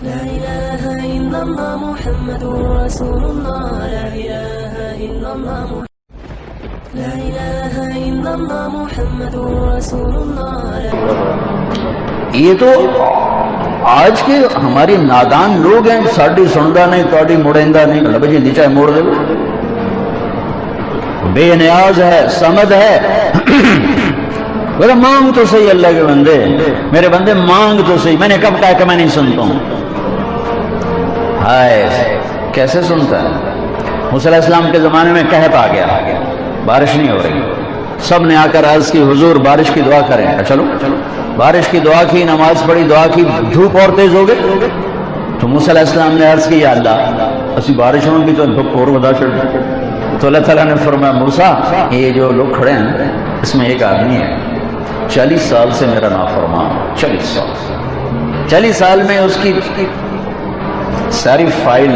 لا إله إلا الله محمد رسول الله لا إله إلا الله لا إله إلا الله محمد رسول الله یہ تو آج کے ہماری نادان لوگ ہیں، ساڑی سندا نہیں تاڑی مڑیندہ نہیں، لب جی نیچے موڑ دے، بے نیاز ہے، سمد ہے، بولے مانگ تو صحیح اللہ کے بندے، میرے بندے مانگ تو صحیح، میں نے کب کہا کہ میں نہیں سنتا ہوں؟ ہائے کیسے سنتا ہے؟ موسیٰ علیہ السلام کے زمانے میں کہف آ گیا، بارش نہیں ہو رہی، سب نے آ کر عرض کی حضور بارش کی دعا کریں، چلو بارش کی دعا کی، نماز پڑھی، دعا کی، دھوپ اور تیز ہو گئے تو موسیٰ علیہ السلام نے عرض کی یا اللہ اسی بارش ہوں گی تو دھوپ اور بدا چڑھ، تو اللہ تعالیٰ نے فرمایا موسیٰ یہ جو لوگ کھڑے ہیں اس میں ایک آدمی ہے 40 سال سے میرا نافرمان، 40 سال میں اس کی ساری فائل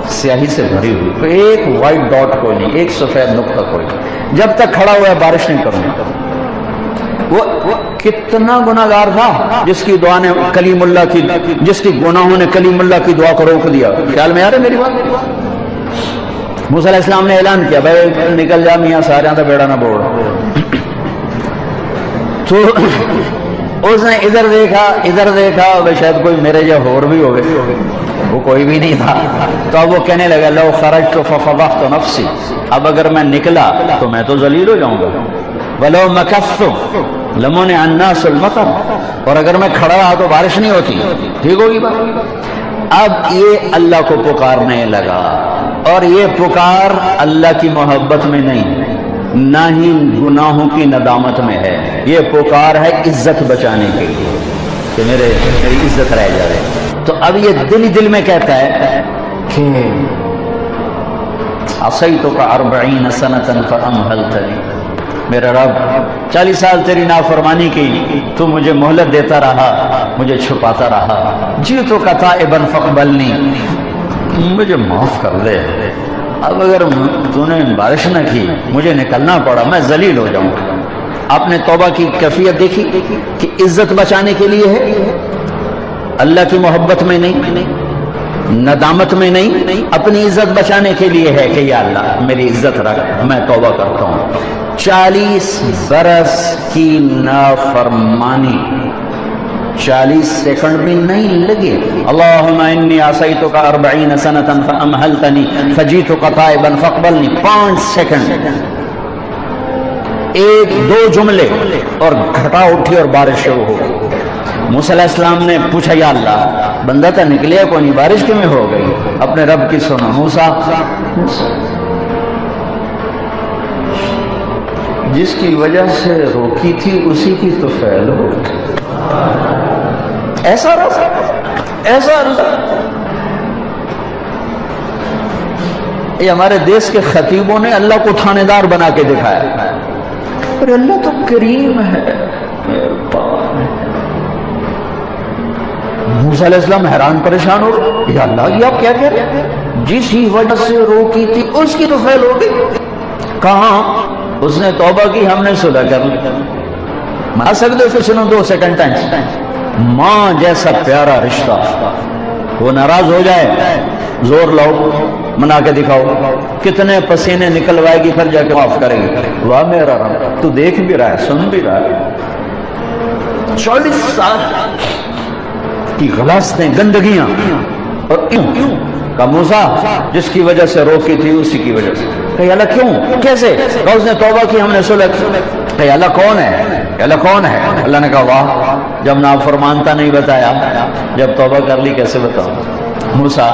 سیاہی سے بھری ہوئی، تو ایک وائٹ ڈاٹ کوئی نہیں، ایک سفید نقطہ کوئی نہیں، جب تک کھڑا ہوا ہے بارش نہیں کروں گا۔ وہ کتنا گناہگار تھا جس کی دعا نے کلیم اللہ کی، جس کی گناہوں نے کلیم اللہ کی دعا کو روک دیا۔ خیال میں آ رہا ہے میری بات؟ موسیٰ علیہ السلام نے اعلان کیا بھائی نکل جا میاں سارے تو بیڑا نہ بوڑ، تو اس نے ادھر دیکھا بھائی شاید کوئی میرے جب اور بھی ہو گئے، وہ کوئی بھی نہیں تھا، تو اب وہ کہنے لگا لو خرجت ففضحت نفسی، اب اگر میں نکلا تو میں تو ذلیل ہو جاؤں گا، ولو مکثت لمنع الناس المطر، اور اگر میں کھڑا رہا تو بارش نہیں ہوتی، ٹھیک ہوگی بات؟ اب یہ اللہ کو پکارنے لگا، اور یہ پکار اللہ کی محبت میں نہیں، نہ ہی گناہوں کی ندامت میں ہے، یہ پکار ہے عزت بچانے کے لیے کہ میری عزت رہ جائے۔ تو اب یہ دل میں کہتا ہے کہ عصیتک 40 سنة فأمهلتنی، میرا رب 40 سال تیری نافرمانی کی، تو مجھے مہلت دیتا رہا، مجھے چھپاتا رہا، جئتک تائبا فاقبلنی، مجھے معاف کر دے، اب اگر تو نے بارش نہ کی مجھے نکلنا پڑا میں ذلیل ہو جاؤں۔ آپ نے توبہ کی کیفیت دیکھی کہ عزت بچانے کے لیے ہے، اللہ کی محبت میں نہیں، ندامت میں نہیں، اپنی عزت بچانے کے لیے ہے کہ یا اللہ میری عزت رکھ، میں توبہ کرتا ہوں۔ 40 برس کی نافرمانی 40 سیکنڈ بھی نہیں لگے۔ اللہم انی عصیتک 40 سنة فامہلتنی فجئتک تائبا فاقبلنی، 5 سیکنڈ، ایک دو جملے اور گھٹا اٹھی اور بارش شروع ہو گئی۔ موسیٰ علیہ السلام نے پوچھا یا اللہ بندہ تو نکلے کوئی نہیں، بارش کیوں ہو گئی؟ اپنے رب کی سنو، موسیٰ جس کی وجہ سے روکی تھی اسی کی تو فعل ہو، ایسا رہا۔ یہ ہمارے دیش کے خطیبوں نے اللہ کو تھانے دار بنا کے دکھایا، اور اللہ تو کریم ہے۔ موسیٰ علیہ السلام حیران پریشان ہو گئے، یا اللہ یہ آپ کیا کہہ رہے ہیں؟ جس ہی وجہ سے روکی تھی اس کی تو فعل ہو گئی۔ کہاں؟ اس نے توبہ کی، ہم نے صلح کر لی۔ مان سکتے ہو؟ سنو 2 سیکنڈ ٹائم، ماں جیسا پیارا رشتہ، وہ ناراض ہو جائے زور لاؤ منا کے دکھاؤ، کتنے پسینے نکلوائے گی پھر جا کے معاف کرے گی۔ واہ میرا رب تو دیکھ بھی رہا ہے، سن بھی رہا ہے، 40 سال کی غلاستیں، گندگیاں، اور کا موسیٰ جس کی وجہ سے روکی تھی اسی کی وجہ سے۔ کہ اللہ کیوں کیسے؟ اس نے توبہ کی، ہم نے صلح کی۔ کہ اللہ کون ہے؟ اللہ کون ہے؟ اللہ نے کہا واہ، جب نافرمانتا نہیں بتایا، جب توبہ کر لی کیسے بتاؤں؟ موسیٰ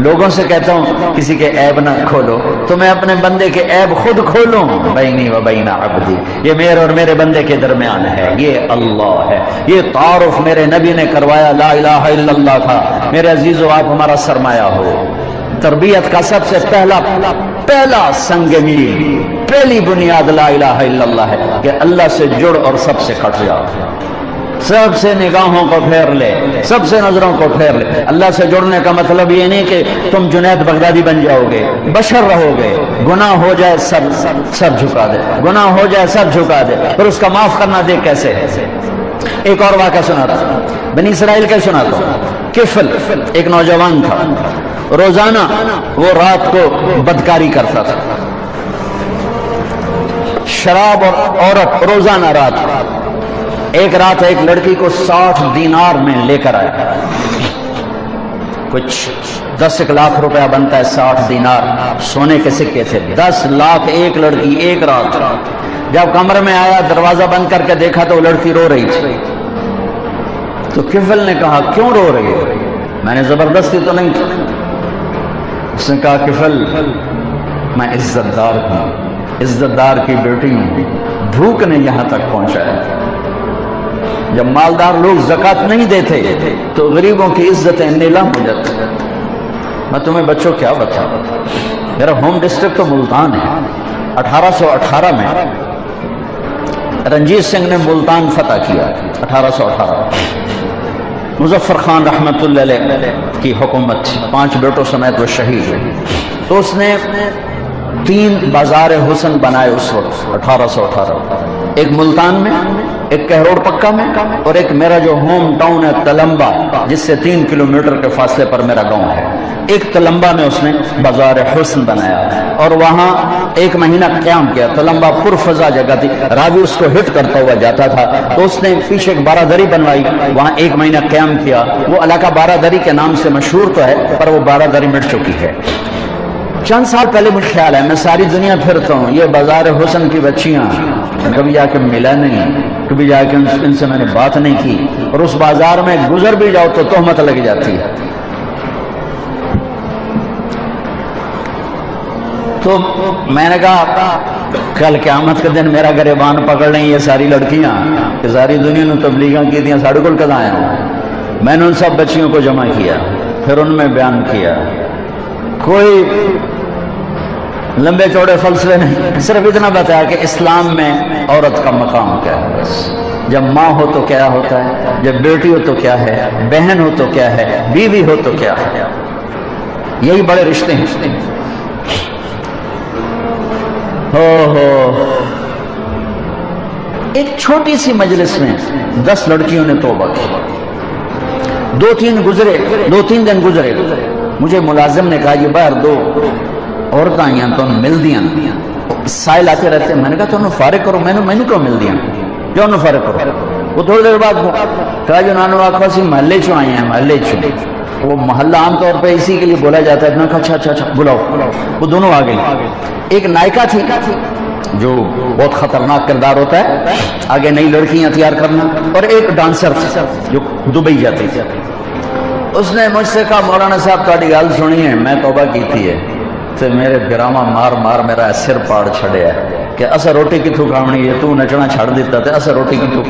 لوگوں سے کہتا ہوں کسی کے عیب نہ کھولو، تو میں اپنے بندے کے عیب خود کھولوں؟ بینی و بین عبدی، یہ میرے اور میرے بندے کے درمیان ہے، یہ اللہ ہے۔ یہ تعارف میرے نبی نے کروایا، لا الہ الا اللہ تھا۔ میرے عزیزو آپ ہمارا سرمایہ ہو، تربیت کا سب سے پہلا سنگ میل، پہلی بنیاد لا الہ الا اللہ ہے کہ اللہ سے جڑ اور سب سے کٹ جاؤ، سب سے نگاہوں کو پھیر لے، سب سے نظروں کو پھیر لے۔ اللہ سے جڑنے کا مطلب یہ نہیں کہ تم جنید بغدادی بن جاؤ گے، بشر رہو گے، گناہ ہو جائے سب جھکا دے، گناہ ہو جائے سب جھکا دے، پھر اس کا معاف کرنا دے کیسے ہے؟ ایک اور واقعہ سناتا ہوں، بنی اسرائیل کا سناتا ہوں۔ کفل ایک نوجوان تھا، روزانہ وہ رات کو بدکاری کرتا تھا، شراب اور عورت روزانہ رات کو۔ ایک رات ایک لڑکی کو 60 دینار میں لے کر آیا، کچھ 10 لاکھ روپیہ بنتا ہے 60 دینار، سونے کے سکے تھے، 10 لاکھ ایک لڑکی ایک رات۔ جب کمرے میں آیا دروازہ بند کر کے دیکھا تو وہ لڑکی رو رہی تھی، تو کفل نے کہا کیوں رو رہی ہے؟ میں نے زبردستی تو نہیں کی۔ اس نے کہا کفل میں عزت دار ہوں، عزت دار کی بیٹی ہوں، بھوک نے یہاں تک پہنچایا۔ جب مالدار لوگ زکوٰۃ نہیں دیتے تو غریبوں کی عزتیں نیلام ہو جاتی۔ میں تمہیں بچوں کیا بتاؤں، میرا ہوم ڈسٹرکٹ تو ملتان ہے۔ 1818 میں رنجیت سنگھ نے ملتان فتح کیا، 1818۔ مظفر خان رحمت اللہ علیہ کی حکومت تھی، 5 بیٹوں سمیت وہ شہید ہوئے۔ تو اس نے 3 بازار حسن بنائے اس وقت 1818، ایک ملتان میں، ایک کہروڑ پکا میں، اور ایک میرا جو ہوم ٹاؤن ہے تلمبا، جس سے 3 کلومیٹر کے فاصلے پر میرا گاؤں ہے، ایک تلمبا میں اس نے بازار حسن بنایا اور وہاں 1 مہینہ قیام کیا۔ تلمبا پر فضا جگہ تھی، راوی اس کو ہٹ کرتا ہوا جاتا تھا، تو اس نے پیچھے ایک بارہ دری بنوائی، وہاں 1 مہینہ قیام کیا۔ وہ علاقہ بارہ دری کے نام سے مشہور تو ہے، پر وہ بارہ دری مٹ چکی ہے۔ چند سال پہلے مجھے خیال ہے، میں ساری دنیا پھرتا ہوں، یہ بازار حسن کی بچیاں کبھی جا کے ملا نہیں، کبھی جا کے ان سے میں نے بات نہیں کی، اور اس بازار میں گزر بھی جاؤ تو تہمت لگ جاتی ہے۔ تو میں نے کہا کل قیامت کے دن میرا گریبان پکڑ لیں یہ ساری لڑکیاں کہ ساری دنیا نے تبلیغاں کی تھیں، ساڑھے کل کد آیا ہوں۔ میں نے ان سب بچیوں کو جمع کیا، پھر ان میں بیان کیا، کوئی لمبے چوڑے فلسفے نہیں، صرف اتنا بتایا کہ اسلام میں عورت کا مقام کیا ہے، بس جب ماں ہو تو کیا ہوتا ہے، جب بیٹی ہو تو کیا ہے، بہن ہو تو کیا ہے، بیوی ہو تو کیا ہے، یہی بڑے رشتے ہیں۔ ایک چھوٹی سی مجلس میں 10 لڑکیوں نے توبہ کی، 2-3 دن گزرے، مجھے ملازم نے کہا یہ باہر 2 عورتیں آئی ہیں تو مل دیاں، سائل آتے رہتے ہیں۔ میں نے کہا تو انہوں فارغ کرو، میں نے کیوں مل دیاں، جو انہوں فارغ کرو۔ وہ تھوڑی دیر بعد کہا جو نانو آخوا سی محلے چوں آئی ہیں، محلے چوں۔ وہ محلہ عام طور پہ اسی کے لیے بولا جاتا ہے۔ میں نے کہا اچھا بلاؤ۔ وہ دونوں آ گئی، ایک نائکا تھی جو بہت خطرناک کردار ہوتا ہے، آگے نئی لڑکیاں تیار کرنا، اور ایک ڈانسر تھی جو دبئی جاتی تھی۔ اس نے مجھ سے کہا مولانا صاحب تھوڑی گل سنی ہے، میں توبہ کی تھی ہے تے میرے گراما مار میرا سر پاڑ چھڑیا ہے کہ اسا روٹی کتوں کھاونی ہے، تو نچنا چھڑ دیتا تے اسا روٹی کتوں،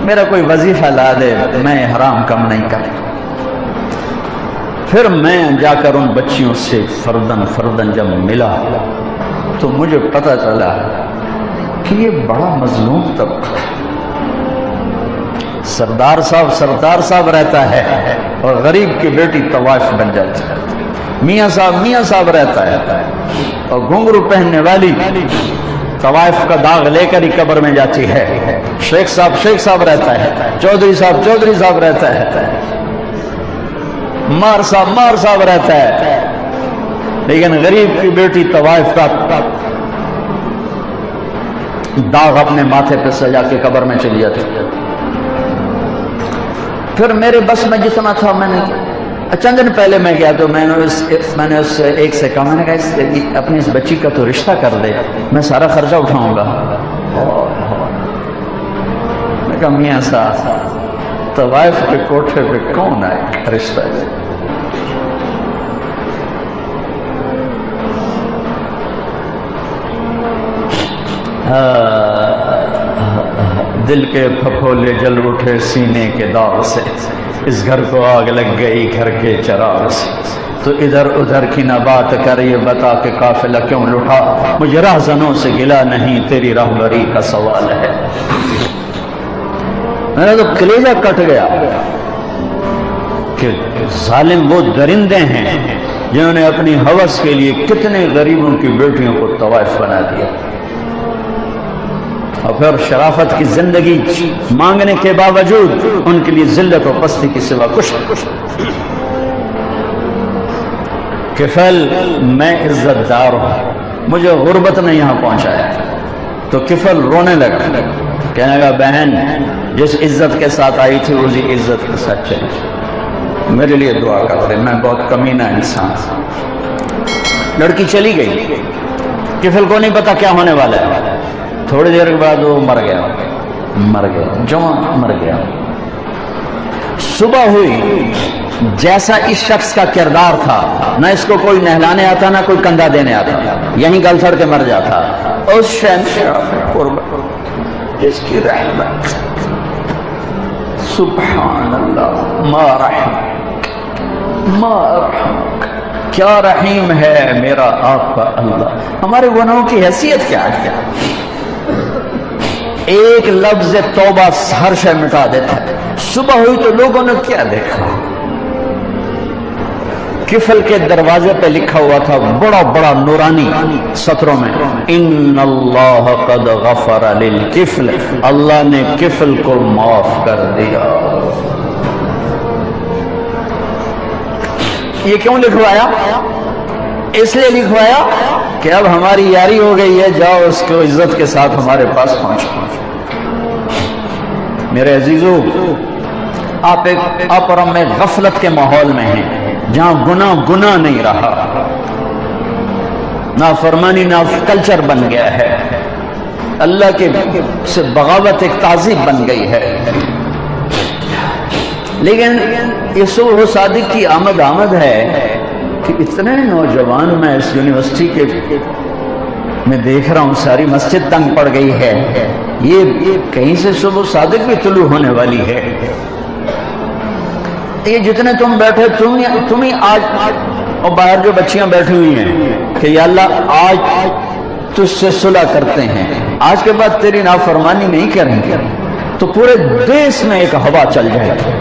میرا کوئی وظیفہ لا دے، میں حرام کم نہیں کر۔ پھر میں جا کر ان بچیوں سے فردن جب ملا تو مجھے پتہ چلا کہ یہ بڑا مظلوم طبقہ ہے۔ سردار صاحب رہتا ہے اور غریب کی بیٹی طوائف بن جاتی ہے، میاں صاحب رہتا ہے اور گھنگرو پہننے والی طوائف کا داغ لے کر ہی قبر میں جاتی ہے، شیخ صاحب رہتا ہے، چودھری صاحب رہتا ہے، مار صاحب رہتا ہے، لیکن غریب کی بیٹی طوائف کا داغ اپنے ماتھے پہ سجا کے قبر میں چلی جاتی ہے۔ پھر میرے بس میں جتنا تھا، میں نے چند دن پہلے میں گیا تو میں نے اس ایک سے کہا، میں نے کہا اپنی اس بچی کا تو رشتہ کر دے، میں سارا خرچہ اٹھاؤں گا۔ میں کہا میاں صاحب طوائف کے کوٹھے پہ کون آئے رشتہ ہے؟ دل کے پھپھولے جل اٹھے سینے کے داغ سے، اس گھر کو آگ لگ گئی گھر کے چراغ سے، تو ادھر ادھر کی نہ بات کر، یہ بتا کہ قافلہ کیوں لٹا، مجھے راہزنوں سے گلا نہیں، تیری راہبری کا سوال ہے۔ میرا تو کلیجہ کٹ گیا کہ ظالم وہ درندے ہیں جنہوں نے اپنی ہوس کے لیے کتنے غریبوں کی بیٹیوں کو طوائف بنا دیا۔ اور پھر شرافت کی زندگی مانگنے کے باوجود ان کے لیے ذلت و پستی کے سوا کچھ نہیں۔ کفل میں عزت دار ہوں، مجھے غربت نے یہاں پہنچایا۔ تو کفل رونے لگا، کہنے لگا بہن جس عزت کے ساتھ آئی تھی اسی عزت کے ساتھ چلی، میرے لیے دعا کر دے، میں بہت کمینہ انسان۔ لڑکی چلی گئی، کفل کو نہیں پتا کیا ہونے والا ہے۔ تھوڑی دیر کے بعد وہ مر گیا، جوان مر گیا۔ صبح ہوئی، جیسا اس شخص کا کردار تھا، نہ اس کو کوئی نہلانے آتا نہ کوئی کندھا دینے آتا، یہیں گل سڑ کے مر جاتا۔ اس شہنشاہ قربت جس کی رحمت، سبحان اللہ، ما رحمک، کیا رحیم ہے میرا آپ کا اللہ۔ ہمارے گناہوں کی حیثیت کیا ہے؟ ایک لفظ توبہ ہر شے مٹا دیتا ہے۔ صبح ہوئی تو لوگوں نے کیا دیکھا؟ کفل کے دروازے پہ لکھا ہوا تھا بڑا بڑا نورانی سطروں میں، ان اللہ قد غفر للکفل، اللہ نے کفل کو معاف کر دیا۔ یہ کیوں لکھوایا؟ اس لیے لکھوایا کہ اب ہماری یاری ہو گئی ہے، جاؤ اس کو عزت کے ساتھ ہمارے پاس پہنچو۔ میرے عزیزو، آپ اور ہم ایک غفلت کے ماحول میں ہیں جہاں گناہ نہیں رہا، نافرمانی کلچر بن گیا ہے، اللہ کے سے بغاوت ایک تہذیب بن گئی ہے۔ لیکن یہ صبح صادق کی آمد ہے کہ اتنے نوجوان میں اس یونیورسٹی کے میں دیکھ رہا ہوں، ساری مسجد تنگ پڑ گئی ہے، یہ کہیں سے صبح صادق بھی طلوع ہونے والی ہے۔ یہ جتنے تم بیٹھے تم ہی آج، اور باہر جو بچیاں بیٹھی ہوئی ہیں کہ یا اللہ آج تجھ سے صلح کرتے ہیں، آج کے بعد تیری نافرمانی نہیں کریں گے، تو پورے دیش میں ایک ہوا چل جائے گی۔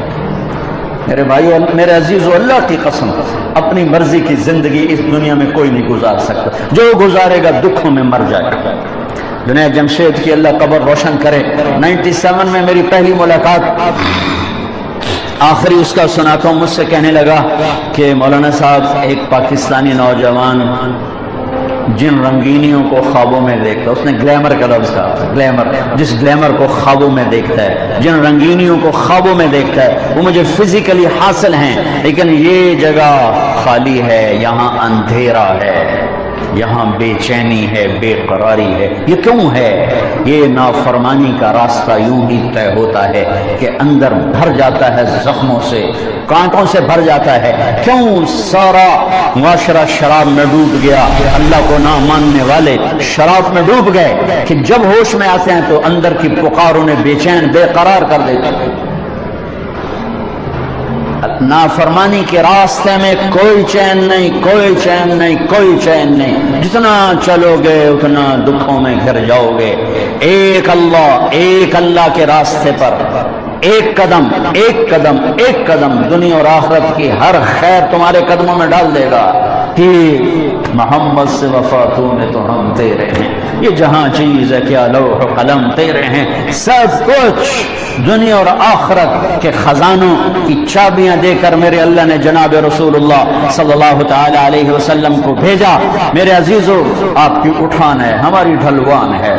میرے بھائی، میرے عزیز، اللہ کی قسم، اپنی مرضی کی زندگی اس دنیا میں کوئی نہیں گزار سکتا، جو گزارے گا دکھوں میں مر جائے گا۔ جنید جمشید کی اللہ قبر روشن کرے، 97 میں میری پہلی ملاقات، آخری اس کا سناتا ہوں، مجھ سے کہنے لگا کہ مولانا صاحب ایک پاکستانی نوجوان جن رنگینیوں کو خوابوں میں دیکھتا ہے، اس نے گلیمر کا لفظ کہا، گلیمر، جس گلیمر کو خوابوں میں دیکھتا ہے، جن رنگینیوں کو خوابوں میں دیکھتا ہے، وہ مجھے فزیکلی حاصل ہیں، لیکن یہ جگہ خالی ہے، یہاں اندھیرا ہے، یہاں بے چینی ہے، بے قراری ہے۔ یہ کیوں ہے؟ یہ نافرمانی کا راستہ یوں ہی طے ہوتا ہے کہ اندر بھر جاتا ہے زخموں سے، کانٹوں سے بھر جاتا ہے۔ کیوں سارا معاشرہ شراب میں ڈوب گیا؟ اللہ کو نہ ماننے والے شراب میں ڈوب گئے کہ جب ہوش میں آتے ہیں تو اندر کی پکار انہیں بے چین، بے قرار کر دیتی ہے۔ نافرمانی کے راستے میں کوئی چین نہیں، کوئی چین نہیں، کوئی چین نہیں، جتنا چلو گے اتنا دکھوں میں گھر جاؤ گے۔ ایک اللہ کے راستے پر ایک قدم ایک قدم ایک قدم دنیا اور آخرت کی ہر خیر تمہارے قدموں میں ڈال دے گا کہ محمد سے وفا تمہیں تو ہم تیرے ہیں، یہ جہاں چیز ہے کیا لوح و قلم تیرے ہیں، سب کچھ دنیا اور آخرت کے خزانوں کی چابیاں دے کر میرے اللہ نے جناب رسول اللہ صلی اللہ تعالی علیہ وسلم کو بھیجا۔ میرے عزیزو، آپ کی اٹھان ہے، ہماری ڈھلوان ہے،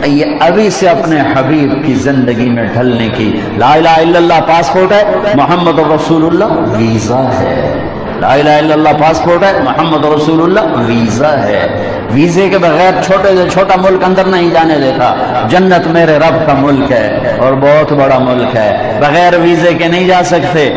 یہ ابھی سے اپنے حبیب کی زندگی میں ڈھلنے کی۔ لا الہ الا اللہ پاسپورٹ ہے، محمد رسول اللہ ویزا ہے۔ لا الہ الا اللہ پاسپورٹ ہے، محمد رسول اللہ ویزا ہے۔ ویزے کے بغیر چھوٹے سے چھوٹا ملک اندر نہیں جانے دیتا۔ جنت میرے رب کا ملک ہے اور بہت بڑا ملک ہے، بغیر ویزے کے نہیں جا سکتے۔